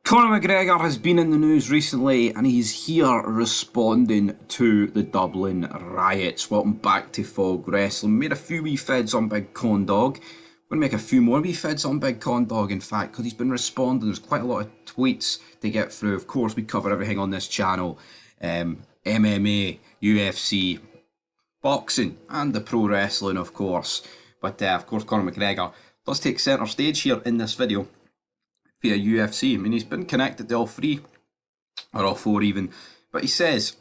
Conor McGregor has been in the news recently and he's here responding to the Dublin Riots. Welcome back to Fog Wrestling. Made a few wee fids on Big Con Dog. I'm going to make a few more wee fids on Big Con Dog, in fact, because he's been responding. There's quite a lot of tweets to get through. Of course, we cover everything on this channel. MMA, UFC, boxing, and the pro wrestling, of course. But, of course, Conor McGregor does take centre stage here in this video via UFC. I mean, he's been connected to all three, or all four even, but he says,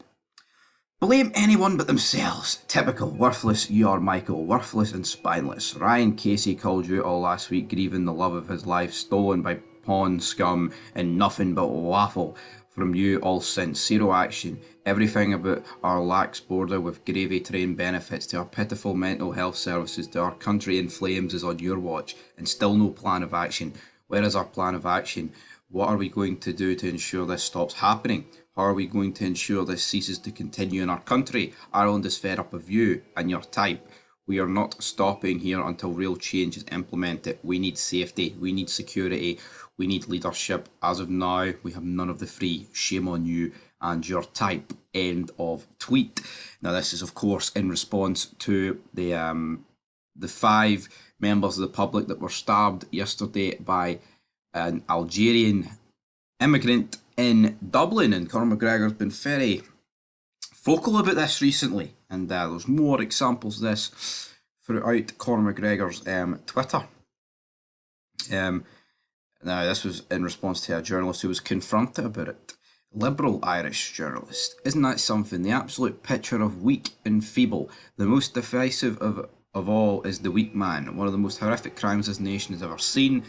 blame anyone but themselves. Typical. Worthless you are, Michael. Worthless and spineless. Ryan Casey called you all last week, grieving the love of his life stolen by pawn scum and nothing but waffle from you all since. Zero action. Everything about our lax border with gravy train benefits to our pitiful mental health services to our country in flames is on your watch, and still no plan of action. Where is our plan of action? What are we going to do to ensure this stops happening? How are we going to ensure this ceases to continue in our country? Ireland is fed up of you and your type. We are not stopping here until real change is implemented. We need safety, we need security, we need leadership. As of now, we have none of the three. Shame on you and your type. End of tweet. Now, this is, of course, in response to the 5 members of the public that were stabbed yesterday by an Algerian immigrant in Dublin, and Conor McGregor's been very vocal about this recently, and there's more examples of this throughout Conor McGregor's Twitter. Now, this was in response to a journalist who was confronted about it. Liberal Irish journalist. Isn't that something? The absolute picture of weak and feeble. The most divisive of all is the weak man. One of the most horrific crimes this nation has ever seen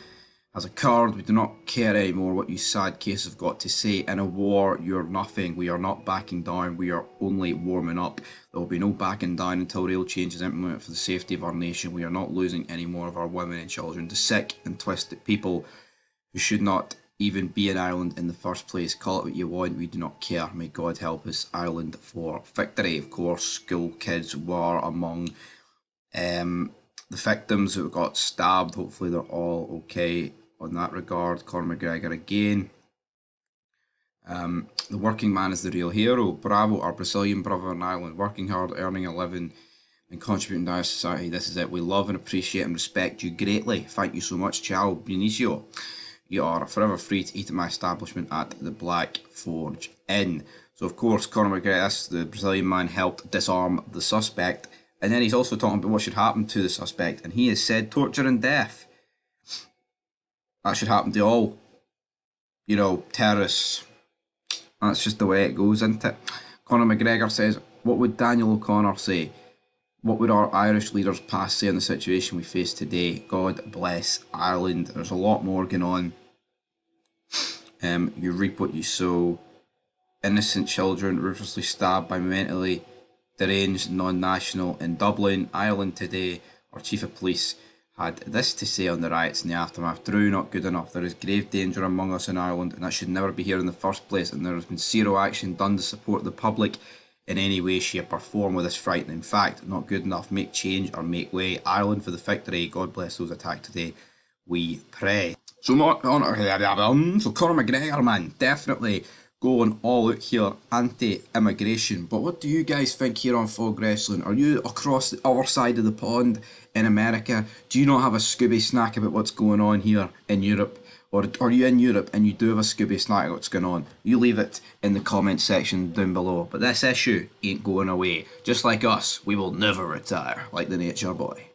has occurred. We do not care anymore what you sad case have got to say. In a war, you're nothing. We are not backing down. We are only warming up. There will be no backing down until real change is implemented for the safety of our nation. We are not losing any more of our women and children to sick and twisted people who should not even be in Ireland in the first place. Call it what you want, we do not care. May God help us. Ireland for victory. Of course, school kids were among the victims who got stabbed. Hopefully they're all okay on that regard. Conor McGregor again. The working man is the real hero. Bravo, our Brazilian brother in Ireland, working hard, earning a living and contributing to our society. This is it. We love and appreciate and respect you greatly. Thank you so much. Ciao, Benicio. You are forever free to eat at my establishment at the Black Forge Inn. So, of course, Conor McGregor, the Brazilian man, helped disarm the suspect. And then he's also talking about what should happen to the suspect. And he has said torture and death. That should happen to all, terrorists. That's just the way it goes, isn't it? Conor McGregor says, what would Daniel O'Connor say? What would our Irish leaders past say on the situation we face today? God bless Ireland. There's a lot more going on. You reap what you sow. Innocent children ruthlessly stabbed by mentally deranged non-national in Dublin, Ireland today. Our chief of police had this to say on the riots in the aftermath. True, not good enough. There is grave danger among us in Ireland, and that should never be here in the first place, and there has been zero action done to support the public in any way, shape or form with this frightening fact. Not good enough. Make change or make way. Ireland for the victory. God bless those attacked today. We pray. So Conor McGregor, man, definitely going all out here, anti-immigration. But what do you guys think here on Fog Wrestling? Are you across the other side of the pond in America? Do you not have a Scooby snack about what's going on here in Europe? Or are you in Europe and you do have a Scooby snack about what's going on? You leave it in the comment section down below. But this issue ain't going away. Just like us, we will never retire, like the Nature Boy.